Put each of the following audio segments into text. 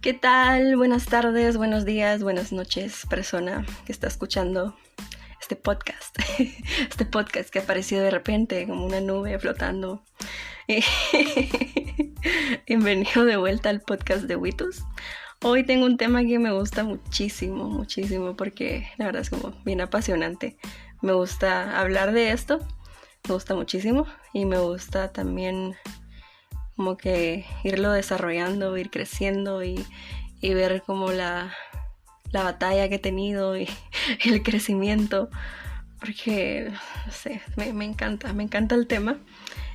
¿Qué tal? Buenas tardes, buenos días, buenas noches, persona que está escuchando este podcast. Este podcast que ha aparecido de repente como una nube flotando. Bienvenido de vuelta al podcast de Witus. Hoy tengo un tema que me gusta muchísimo, porque la verdad es como bien apasionante. Me gusta hablar de esto, me gusta muchísimo y me gusta también como que irlo desarrollando, ir creciendo y ver como la batalla que he tenido y el crecimiento, porque no sé, me encanta el tema,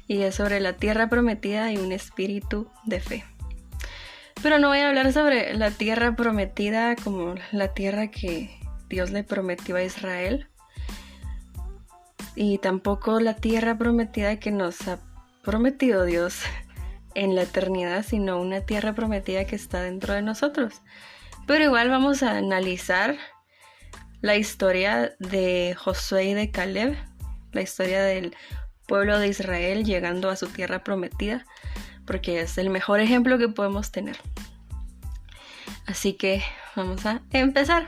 y es sobre la tierra prometida y un espíritu de fe. Pero no voy a hablar sobre la tierra prometida como la tierra que Dios le prometió a Israel, y tampoco la tierra prometida que nos ha prometido Dios en la eternidad, sino una tierra prometida que está dentro de nosotros. Pero igual vamos a analizar la historia de Josué y de Caleb, la historia del pueblo de Israel llegando a su tierra prometida, porque es el mejor ejemplo que podemos tener. Así que vamos a empezar.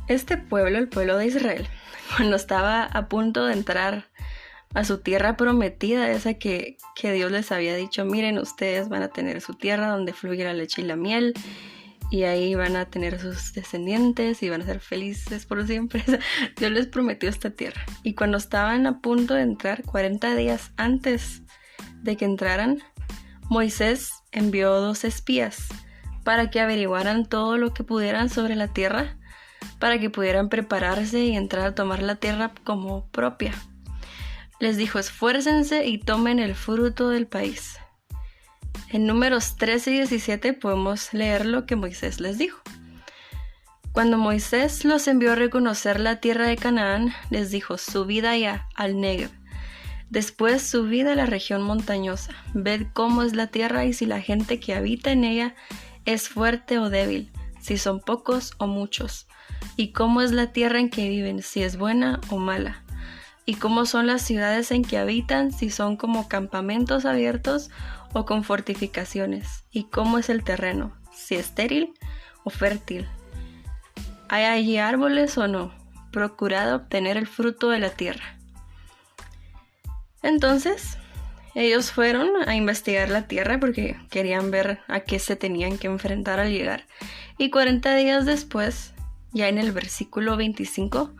Este pueblo, el pueblo de Israel, cuando estaba a punto de entrar a su tierra prometida, esa que Dios les había dicho: miren, ustedes van a tener su tierra donde fluye la leche y la miel, y ahí van a tener sus descendientes y van a ser felices por siempre. Dios les prometió esta tierra. Y cuando estaban a punto de entrar, 40 días antes de que entraran, Moisés envió 2 espías para que averiguaran todo lo que pudieran sobre la tierra, para que pudieran prepararse y entrar a tomar la tierra como propia. Les dijo: esfuércense y tomen el fruto del país. En Números 13 y 17 podemos leer lo que Moisés les dijo. Cuando Moisés los envió a reconocer la tierra de Canaán, les dijo: subid allá, al Negev. Después subid a la región montañosa. Ved cómo es la tierra y si la gente que habita en ella es fuerte o débil, si son pocos o muchos, y cómo es la tierra en que viven, si es buena o mala. Y cómo son las ciudades en que habitan, si son como campamentos abiertos o con fortificaciones. Y cómo es el terreno, si estéril o fértil. ¿Hay allí árboles o no? Procurad obtener el fruto de la tierra. Entonces, ellos fueron a investigar la tierra porque querían ver a qué se tenían que enfrentar al llegar. Y 40 días después, ya en el versículo 25,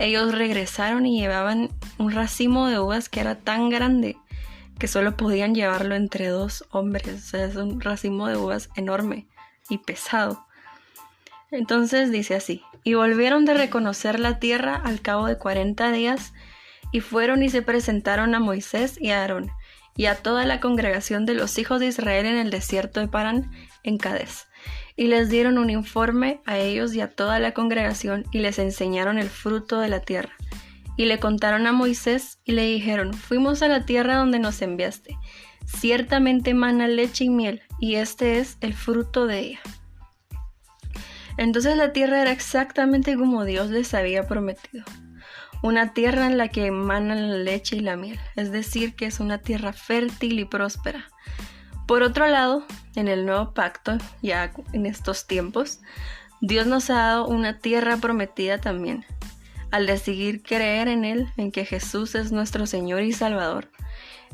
ellos regresaron y llevaban un racimo de uvas que era tan grande que solo podían llevarlo entre 2 hombres. O sea, es un racimo de uvas enorme y pesado. Entonces dice así: y volvieron de reconocer la tierra al cabo de 40 días, y fueron y se presentaron a Moisés y a Aarón, y a toda la congregación de los hijos de Israel en el desierto de Parán, en Cades. Y les dieron un informe a ellos y a toda la congregación, y les enseñaron el fruto de la tierra. Y le contaron a Moisés y le dijeron: fuimos a la tierra donde nos enviaste. Ciertamente mana leche y miel, y este es el fruto de ella. Entonces la tierra era exactamente como Dios les había prometido. Una tierra en la que manan la leche y la miel, es decir, que es una tierra fértil y próspera. Por otro lado, en el nuevo pacto, ya en estos tiempos, Dios nos ha dado una tierra prometida también. Al decidir creer en Él, en que Jesús es nuestro Señor y Salvador,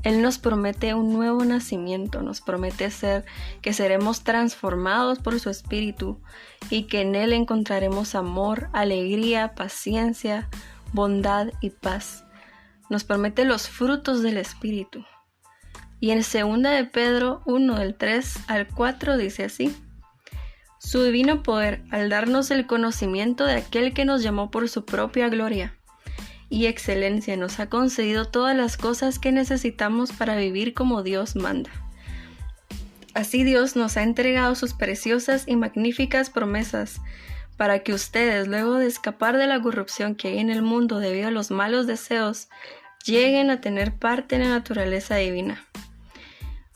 Él nos promete un nuevo nacimiento, nos promete que seremos transformados por su Espíritu y que en Él encontraremos amor, alegría, paciencia, bondad y paz. Nos promete los frutos del Espíritu. Y en 2 de Pedro 1, del 3 al 4 dice así: su divino poder, al darnos el conocimiento de aquel que nos llamó por su propia gloria y excelencia, nos ha concedido todas las cosas que necesitamos para vivir como Dios manda. Así Dios nos ha entregado sus preciosas y magníficas promesas, para que ustedes, luego de escapar de la corrupción que hay en el mundo debido a los malos deseos, lleguen a tener parte en la naturaleza divina.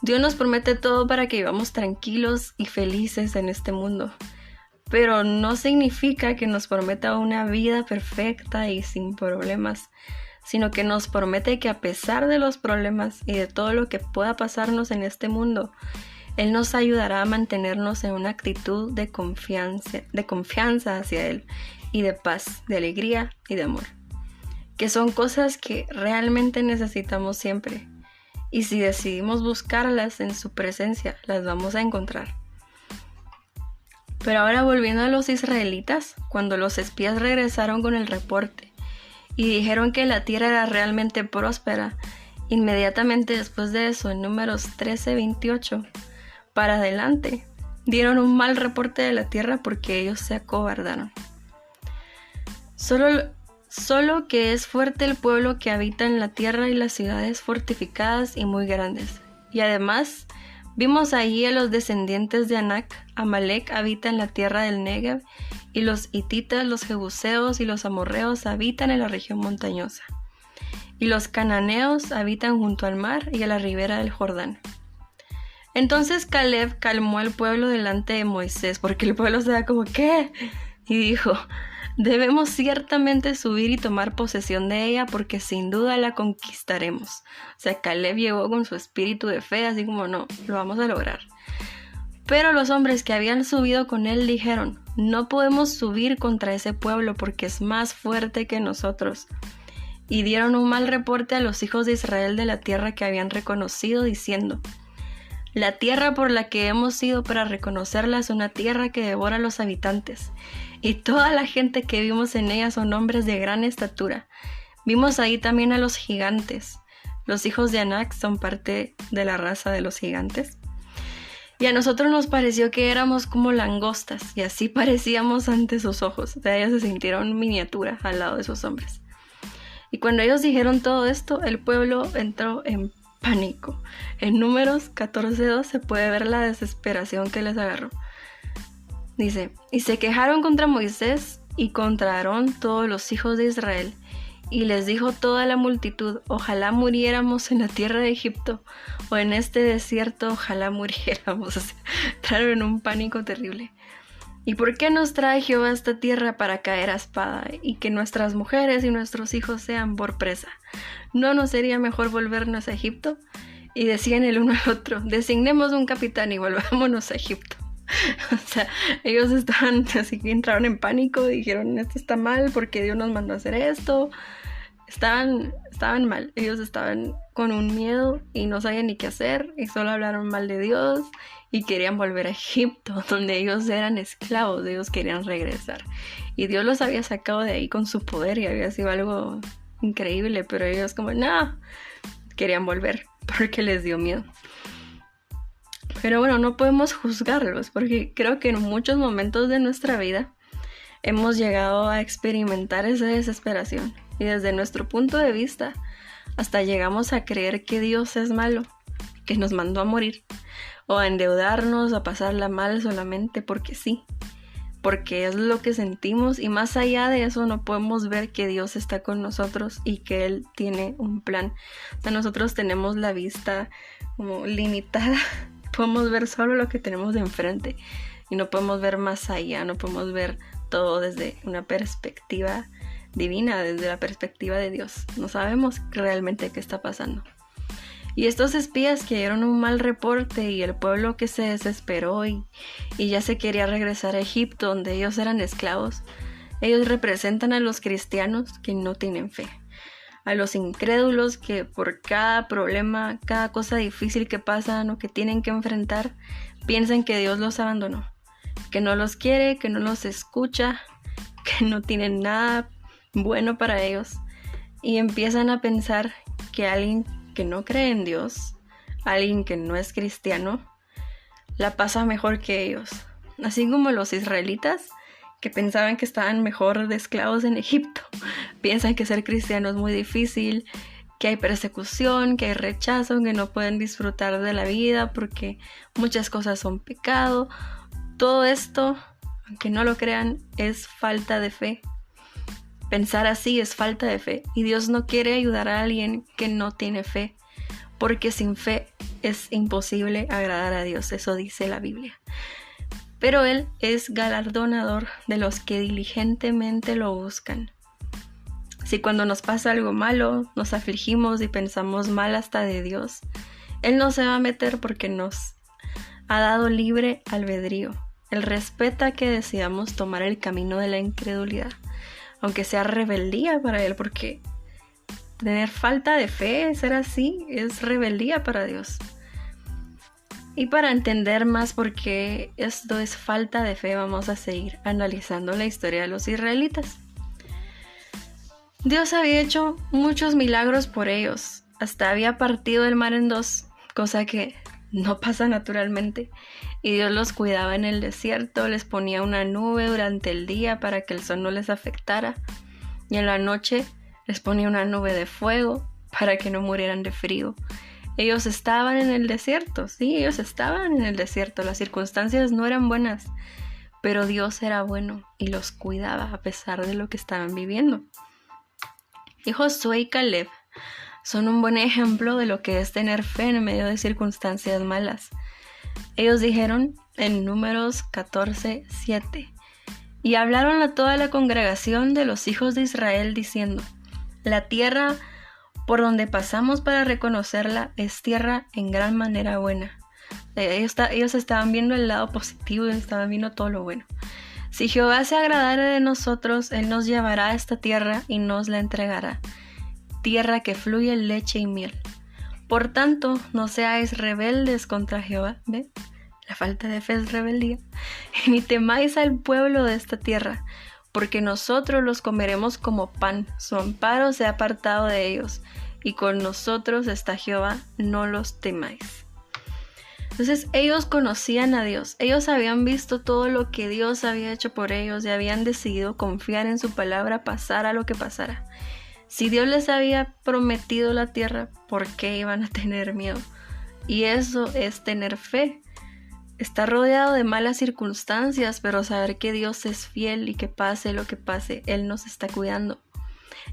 Dios nos promete todo para que vivamos tranquilos y felices en este mundo, pero no significa que nos prometa una vida perfecta y sin problemas, sino que nos promete que a pesar de los problemas y de todo lo que pueda pasarnos en este mundo, Él nos ayudará a mantenernos en una actitud de confianza hacia Él y de paz, de alegría y de amor, que son cosas que realmente necesitamos siempre. Y si decidimos buscarlas en su presencia, las vamos a encontrar. Pero ahora volviendo a los israelitas, cuando los espías regresaron con el reporte y dijeron que la tierra era realmente próspera, inmediatamente después de eso, en Números 13:28, para adelante, dieron un mal reporte de la tierra porque ellos se acobardaron. Solo que es fuerte el pueblo que habita en la tierra y las ciudades fortificadas y muy grandes. Y además, vimos allí a los descendientes de Anac. Amalek habita en la tierra del Negev, y los hititas, los jebuseos y los amorreos habitan en la región montañosa. Y los cananeos habitan junto al mar y a la ribera del Jordán. Entonces Caleb calmó al pueblo delante de Moisés, porque el pueblo se da como, ¿qué? Y dijo, debemos ciertamente subir y tomar posesión de ella, porque sin duda la conquistaremos. O sea, Caleb llegó con su espíritu de fe, así como, no, lo vamos a lograr. Pero los hombres que habían subido con él dijeron, no podemos subir contra ese pueblo porque es más fuerte que nosotros. Y dieron un mal reporte a los hijos de Israel de la tierra que habían reconocido, diciendo, la tierra por la que hemos ido para reconocerla es una tierra que devora a los habitantes, y toda la gente que vimos en ella son hombres de gran estatura. Vimos ahí también a los gigantes. Los hijos de Anac son parte de la raza de los gigantes. Y a nosotros nos pareció que éramos como langostas, y así parecíamos ante sus ojos. O sea, ellos se sintieron miniatura al lado de esos hombres. Y cuando ellos dijeron todo esto, el pueblo entró en pánico. En Números 14:2 se puede ver la desesperación que les agarró. Dice, y se quejaron contra Moisés y contra Aarón todos los hijos de Israel. Y les dijo toda la multitud, ojalá muriéramos en la tierra de Egipto, o en este desierto, ojalá muriéramos. O sea, entraron en un pánico terrible. ¿Y por qué nos trae Jehová a esta tierra para caer a espada, y que nuestras mujeres y nuestros hijos sean por presa? ¿No nos sería mejor volvernos a Egipto? Y decían el uno al otro, designemos un capitán y volvámonos a Egipto. O sea, ellos estaban así que entraron en pánico, dijeron, esto está mal porque Dios nos mandó a hacer esto. Estaban mal, ellos estaban con un miedo y no sabían ni qué hacer, y solo hablaron mal de Dios y querían volver a Egipto, donde ellos eran esclavos, ellos querían regresar. Y Dios los había sacado de ahí con su poder y había sido algo increíble, pero ellos como, no, querían volver porque les dio miedo. Pero bueno, no podemos juzgarlos, porque creo que en muchos momentos de nuestra vida hemos llegado a experimentar esa desesperación. Y desde nuestro punto de vista, hasta llegamos a creer que Dios es malo, que nos mandó a morir, o a endeudarnos, a pasarla mal solamente porque sí, porque es lo que sentimos, y más allá de eso no podemos ver que Dios está con nosotros y que Él tiene un plan. O sea, nosotros tenemos la vista como limitada, podemos ver solo lo que tenemos de enfrente y no podemos ver más allá, no podemos ver todo desde una perspectiva divina, desde la perspectiva de Dios. No sabemos realmente qué está pasando. Y estos espías que dieron un mal reporte, y el pueblo que se desesperó y ya se quería regresar a Egipto, donde ellos eran esclavos, ellos representan a los cristianos que no tienen fe, a los incrédulos que por cada problema, cada cosa difícil que pasan o que tienen que enfrentar, piensan que Dios los abandonó, que no los quiere, que no los escucha, que no tienen nada bueno para ellos, y empiezan a pensar que alguien que no cree en Dios, alguien que no es cristiano, la pasa mejor que ellos. Así como los israelitas que pensaban que estaban mejor de esclavos en Egipto, piensan que ser cristiano es muy difícil, que hay persecución, que hay rechazo, que no pueden disfrutar de la vida porque muchas cosas son pecado. Todo esto, aunque no lo crean, es falta de fe. Pensar así es falta de fe, y Dios no quiere ayudar a alguien que no tiene fe, porque sin fe es imposible agradar a Dios, eso dice la Biblia. Pero Él es galardonador de los que diligentemente lo buscan. Si cuando nos pasa algo malo, nos afligimos y pensamos mal hasta de Dios, Él no se va a meter porque nos ha dado libre albedrío. Él respeta que decidamos tomar el camino de la incredulidad, aunque sea rebeldía para Él, porque tener falta de fe, ser así, es rebeldía para Dios. Y para entender más por qué esto es falta de fe, vamos a seguir analizando la historia de los israelitas. Dios había hecho muchos milagros por ellos, hasta había partido el mar en dos, cosa que no pasa naturalmente. Y Dios los cuidaba en el desierto, les ponía una nube durante el día para que el sol no les afectara, y en la noche les ponía una nube de fuego para que no murieran de frío. Ellos estaban en el desierto, sí, ellos estaban en el desierto, las circunstancias no eran buenas, pero Dios era bueno y los cuidaba a pesar de lo que estaban viviendo. Y Josué y Caleb son un buen ejemplo de lo que es tener fe en medio de circunstancias malas. Ellos dijeron en Números 14:7, y hablaron a toda la congregación de los hijos de Israel diciendo: la tierra por donde pasamos para reconocerla es tierra en gran manera buena. Ellos estaban viendo el lado positivo y estaban viendo todo lo bueno. Si Jehová se agradare de nosotros, Él nos llevará a esta tierra y nos la entregará, tierra que fluye leche y miel. Por tanto, no seáis rebeldes contra Jehová. ¿Ve? La falta de fe es rebeldía. Ni temáis al pueblo de esta tierra, porque nosotros los comeremos como pan. Su amparo se ha apartado de ellos, y con nosotros está Jehová, no los temáis. Entonces ellos conocían a Dios, ellos habían visto todo lo que Dios había hecho por ellos y habían decidido confiar en su palabra, pasara lo que pasara. Si Dios les había prometido la tierra, ¿por qué iban a tener miedo? Y eso es tener fe. Estar rodeado de malas circunstancias, pero saber que Dios es fiel y que pase lo que pase, Él nos está cuidando.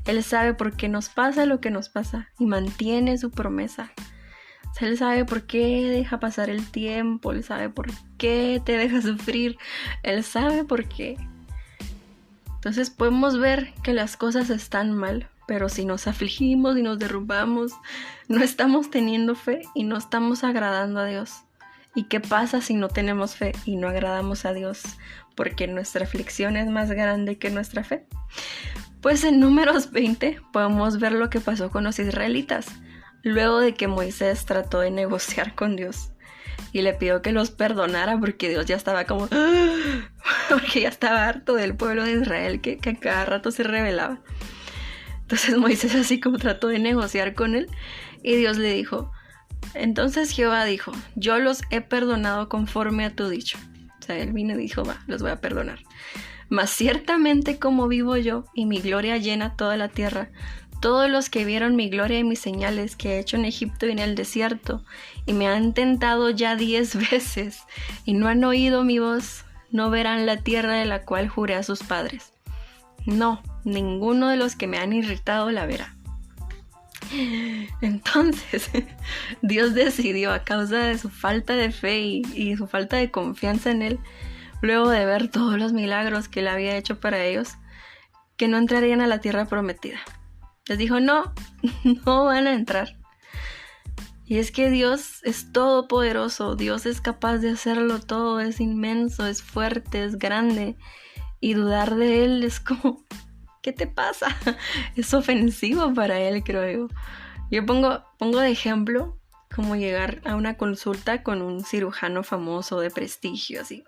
Él sabe por qué nos pasa lo que nos pasa y mantiene su promesa. Él sabe por qué deja pasar el tiempo, Él sabe por qué te deja sufrir, Él sabe por qué. Entonces podemos ver que las cosas están mal, pero si nos afligimos y nos derrumbamos, no estamos teniendo fe y no estamos agradando a Dios. ¿Y qué pasa si no tenemos fe y no agradamos a Dios? Porque nuestra aflicción es más grande que nuestra fe. Pues en Números 20 podemos ver lo que pasó con los israelitas, luego de que Moisés trató de negociar con Dios y le pidió que los perdonara porque Dios ya estaba como... porque ya estaba harto del pueblo de Israel que a cada rato se rebelaba. Entonces Moisés así como trató de negociar con él y Dios le dijo... Entonces Jehová dijo: yo los he perdonado conforme a tu dicho. O sea, él vino y dijo: va, los voy a perdonar. Mas ciertamente como vivo yo y mi gloria llena toda la tierra, todos los que vieron mi gloria y mis señales que he hecho en Egipto y en el desierto, y me han tentado ya 10 veces, y no han oído mi voz, no verán la tierra de la cual juré a sus padres. No, ninguno de los que me han irritado la verá. Entonces, Dios decidió, a causa de su falta de fe y su falta de confianza en Él, luego de ver todos los milagros que Él había hecho para ellos, que no entrarían a la tierra prometida. Les dijo: no van a entrar. Y es que Dios es todopoderoso, Dios es capaz de hacerlo todo, es inmenso, es fuerte, es grande, y dudar de Él es como... ¿qué te pasa? Es ofensivo para Él, creo yo. Yo pongo de ejemplo como llegar a una consulta con un cirujano famoso de prestigio, así,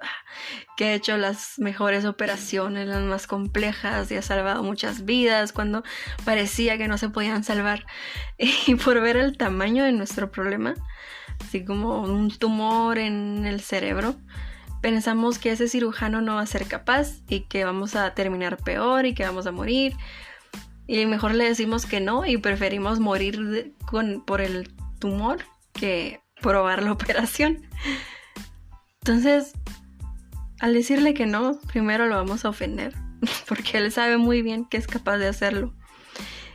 que ha hecho las mejores operaciones, las más complejas, y ha salvado muchas vidas cuando parecía que no se podían salvar. Y por ver el tamaño de nuestro problema, así como un tumor en el cerebro, pensamos que ese cirujano no va a ser capaz y que vamos a terminar peor y que vamos a morir. Y mejor le decimos que no y preferimos morir por el tumor que probar la operación. Entonces, al decirle que no, primero lo vamos a ofender, porque Él sabe muy bien que es capaz de hacerlo.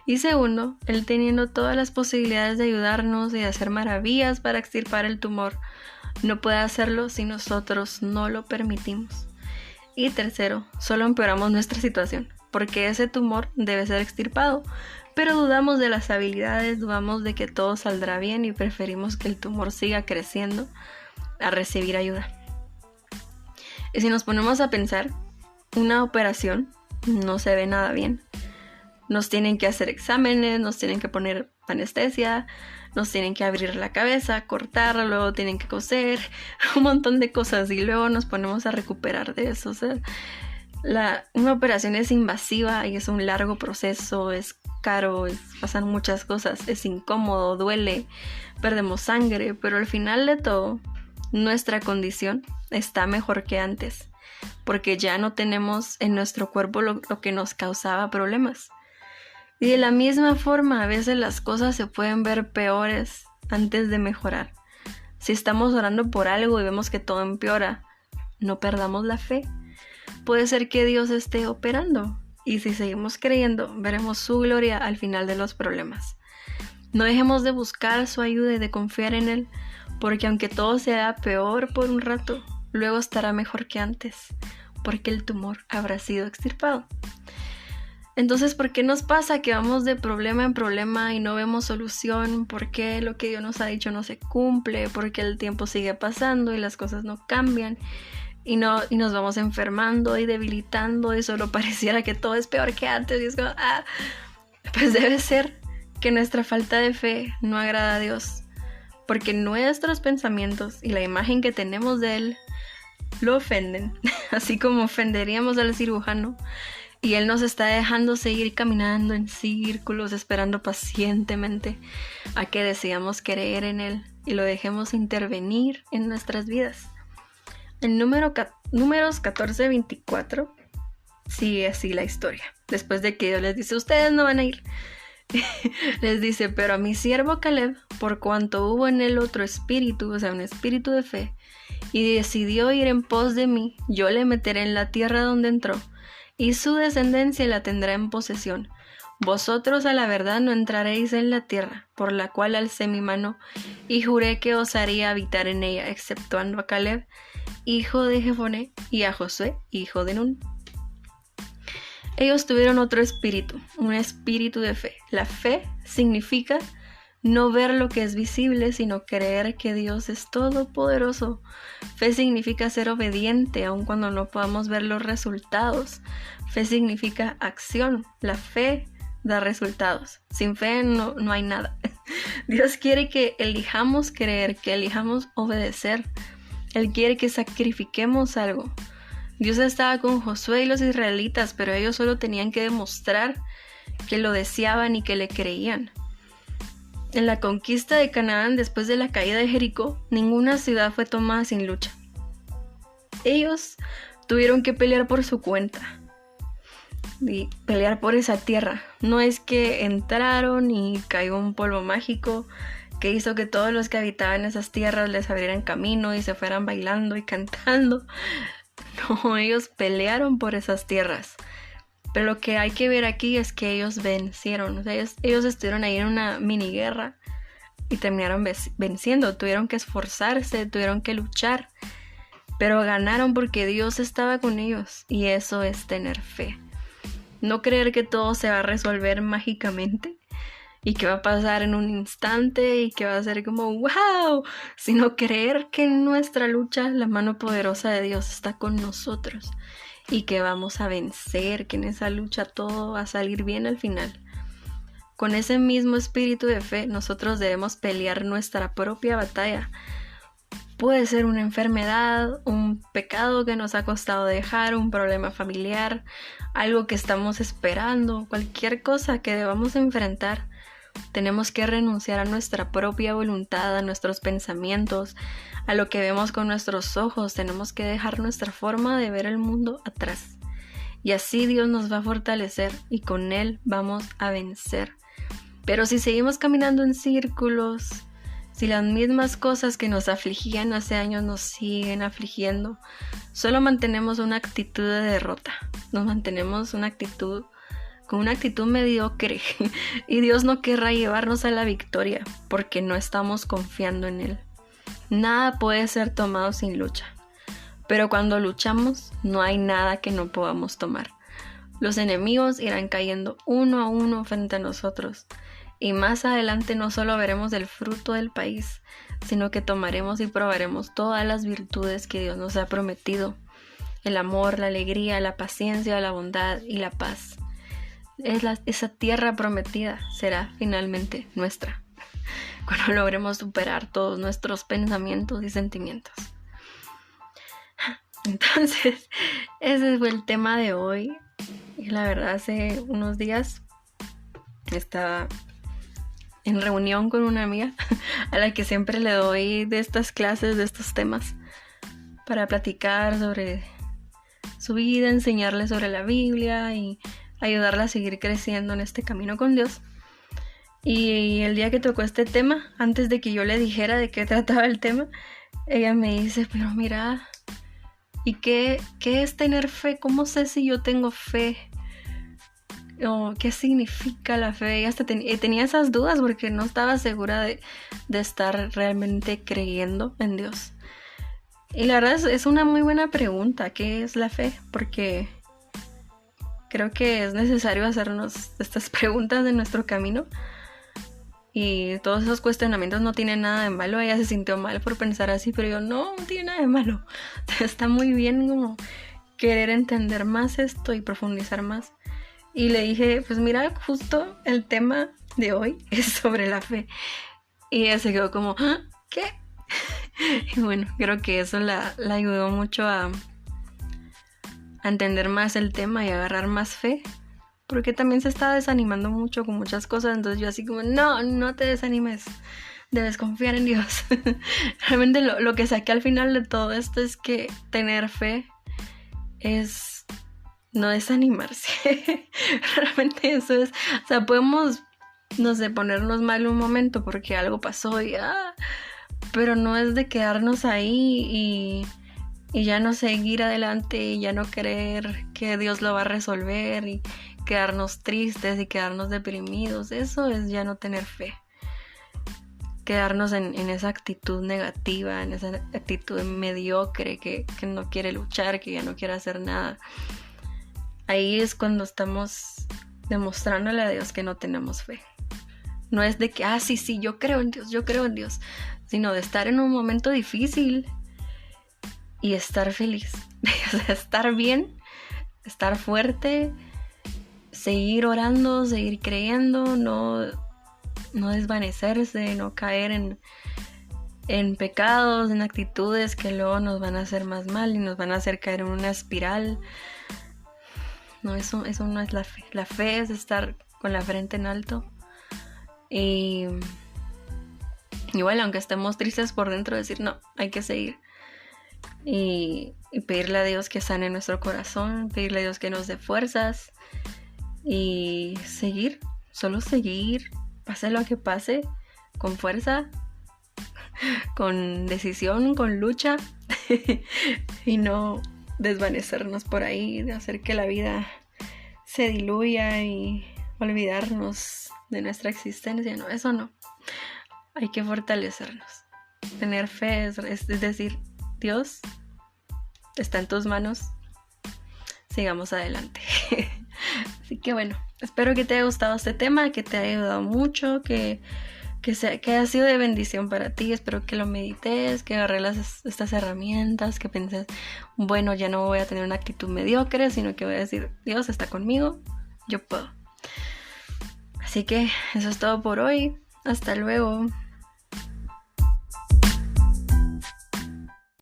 Y segundo, Él teniendo todas las posibilidades de ayudarnos y de hacer maravillas para extirpar el tumor, no puede hacerlo si nosotros no lo permitimos. Y tercero, solo empeoramos nuestra situación, porque ese tumor debe ser extirpado, pero dudamos de las habilidades, dudamos de que todo saldrá bien y preferimos que el tumor siga creciendo a recibir ayuda. Y si nos ponemos a pensar, una operación no se ve nada bien. Nos tienen que hacer exámenes, nos tienen que poner anestesia, nos tienen que abrir la cabeza, cortarla, luego tienen que coser, un montón de cosas y luego nos ponemos a recuperar de eso. O sea, una operación es invasiva y es un largo proceso, es caro, pasan muchas cosas, es incómodo, duele, perdemos sangre, pero al final de todo, nuestra condición está mejor que antes, porque ya no tenemos en nuestro cuerpo lo que nos causaba problemas. Y de la misma forma, a veces las cosas se pueden ver peores antes de mejorar. Si estamos orando por algo y vemos que todo empeora, no perdamos la fe. Puede ser que Dios esté operando. Y si seguimos creyendo, veremos su gloria al final de los problemas. No dejemos de buscar su ayuda y de confiar en Él, porque aunque todo sea peor por un rato, luego estará mejor que antes, porque el tumor habrá sido extirpado. Entonces, ¿por qué nos pasa que vamos de problema en problema y no vemos solución? ¿Por qué lo que Dios nos ha dicho no se cumple? ¿Por qué el tiempo sigue pasando y las cosas no cambian? Y nos vamos enfermando y debilitando y solo pareciera que todo es peor que antes. Y es como, pues debe ser que nuestra falta de fe no agrada a Dios, porque nuestros pensamientos y la imagen que tenemos de Él lo ofenden, así como ofenderíamos al cirujano. Y Él nos está dejando seguir caminando en círculos, esperando pacientemente a que decidamos creer en Él y lo dejemos intervenir en nuestras vidas. En Números 14:24 sigue así la historia. Después de que Dios les dice, ustedes no van a ir. Les dice, pero a mi siervo Caleb, por cuanto hubo en él otro espíritu, o sea, un espíritu de fe, y decidió ir en pos de mí, yo le meteré en la tierra donde entró, y su descendencia la tendrá en posesión. Vosotros a la verdad no entraréis en la tierra, por la cual alcé mi mano, y juré que os haría habitar en ella, exceptuando a Caleb, hijo de Jefoné, y a Josué, hijo de Nun. Ellos tuvieron otro espíritu, un espíritu de fe. La fe significa no ver lo que es visible, sino creer que Dios es todopoderoso. Fe significa ser obediente, aun cuando no podamos ver los resultados. Fe significa acción. La fe da resultados. Sin fe no hay nada. Dios quiere que elijamos creer, que elijamos obedecer. Él quiere que sacrifiquemos algo. Dios estaba con Josué y los israelitas, pero ellos solo tenían que demostrar que lo deseaban y que le creían. En la conquista de Canaán, después de la caída de Jericó, ninguna ciudad fue tomada sin lucha. Ellos tuvieron que pelear por su cuenta y pelear por esa tierra. No es que entraron y cayó un polvo mágico que hizo que todos los que habitaban esas tierras les abrieran camino y se fueran bailando y cantando. No, ellos pelearon por esas tierras. Pero lo que hay que ver aquí es que ellos vencieron. O sea, ellos estuvieron ahí en una mini guerra y terminaron venciendo. Tuvieron que esforzarse, tuvieron que luchar. Pero ganaron porque Dios estaba con ellos. Y eso es tener fe. No creer que todo se va a resolver mágicamente y que va a pasar en un instante y que va a ser como ¡wow! Sino creer que en nuestra lucha la mano poderosa de Dios está con nosotros y que vamos a vencer, que en esa lucha todo va a salir bien al final. Con ese mismo espíritu de fe nosotros debemos pelear nuestra propia batalla. Puede ser una enfermedad, un pecado que nos ha costado dejar, un problema familiar, algo que estamos esperando, cualquier cosa que debamos enfrentar. Tenemos que renunciar a nuestra propia voluntad, a nuestros pensamientos, a lo que vemos con nuestros ojos. Tenemos que dejar nuestra forma de ver el mundo atrás. Y así Dios nos va a fortalecer y con Él vamos a vencer. Pero si seguimos caminando en círculos, si las mismas cosas que nos afligían hace años nos siguen afligiendo, solo mantenemos una actitud de derrota. Nos mantenemos con una actitud mediocre y Dios no querrá llevarnos a la victoria porque no estamos confiando en Él. Nada puede ser tomado sin lucha, pero cuando luchamos no hay nada que no podamos tomar. Los enemigos irán cayendo uno a uno frente a nosotros Y más adelante no solo veremos el fruto del país, sino que tomaremos y probaremos todas las virtudes que Dios nos ha prometido. El amor, la alegría, la paciencia, la bondad y la paz. Esa tierra prometida será finalmente nuestra, cuando logremos superar todos nuestros pensamientos y sentimientos. Entonces, ese fue el tema de hoy. Y la verdad, hace unos días estaba en reunión con una amiga a la que siempre le doy de estas clases, de estos temas, para platicar sobre su vida, enseñarle sobre la Biblia y ayudarla a seguir creciendo en este camino con Dios. Y el día que tocó este tema, antes de que yo le dijera de qué trataba el tema, ella me dice, pero mira, ¿y qué es tener fe? ¿Cómo sé si yo tengo fe? ¿O qué significa la fe? Y hasta tenía esas dudas porque no estaba segura de estar realmente creyendo en Dios. Y la verdad es una muy buena pregunta, ¿qué es la fe? Porque creo que es necesario hacernos estas preguntas de nuestro camino. Y todos esos cuestionamientos no tienen nada de malo. Ella se sintió mal por pensar así, pero yo no tiene nada de malo. Está muy bien como querer entender más esto y profundizar más. Y le dije, pues mira, justo el tema de hoy es sobre la fe. Y ella se quedó como, ¿qué? Y bueno, creo que eso la ayudó mucho a entender más el tema y a agarrar más fe. Porque también se estaba desanimando mucho con muchas cosas. Entonces yo así como, no te desanimes. Debes confiar en Dios. Realmente lo que saqué al final de todo esto es que tener fe es no desanimarse. Realmente eso es. O sea, podemos, no sé, ponernos mal un momento porque algo pasó y pero no es de quedarnos ahí y ya no seguir adelante y ya no creer que Dios lo va a resolver y quedarnos tristes y quedarnos deprimidos. Eso es ya no tener fe. Quedarnos en esa actitud negativa, en esa actitud mediocre que no quiere luchar, que ya no quiere hacer nada. Ahí es cuando estamos demostrándole a Dios que no tenemos fe. No es de que, sí, yo creo en Dios, sino de estar en un momento difícil y estar feliz. O sea, estar bien, estar fuerte, seguir orando, seguir creyendo, no desvanecerse, no caer en pecados, en actitudes que luego nos van a hacer más mal y nos van a hacer caer en una espiral. No, eso no es la fe. La fe es estar con la frente en alto y igual, aunque estemos tristes por dentro, decir no, hay que seguir y pedirle a Dios que sane nuestro corazón, pedirle a Dios que nos dé fuerzas y seguir, solo seguir, pase lo que pase, con fuerza, con decisión, con lucha y no desvanecernos por ahí, de hacer que la vida se diluya y olvidarnos de nuestra existencia. No, eso no. Hay que fortalecernos. Tener fe es decir, Dios está en tus manos, sigamos adelante. Así que bueno, espero que te haya gustado este tema, que te haya ayudado mucho, que haya sido de bendición para ti. Espero que lo medites, que agarres estas herramientas, que pienses, bueno, ya no voy a tener una actitud mediocre, sino que voy a decir, Dios está conmigo, yo puedo. Así que eso es todo por hoy. Hasta luego.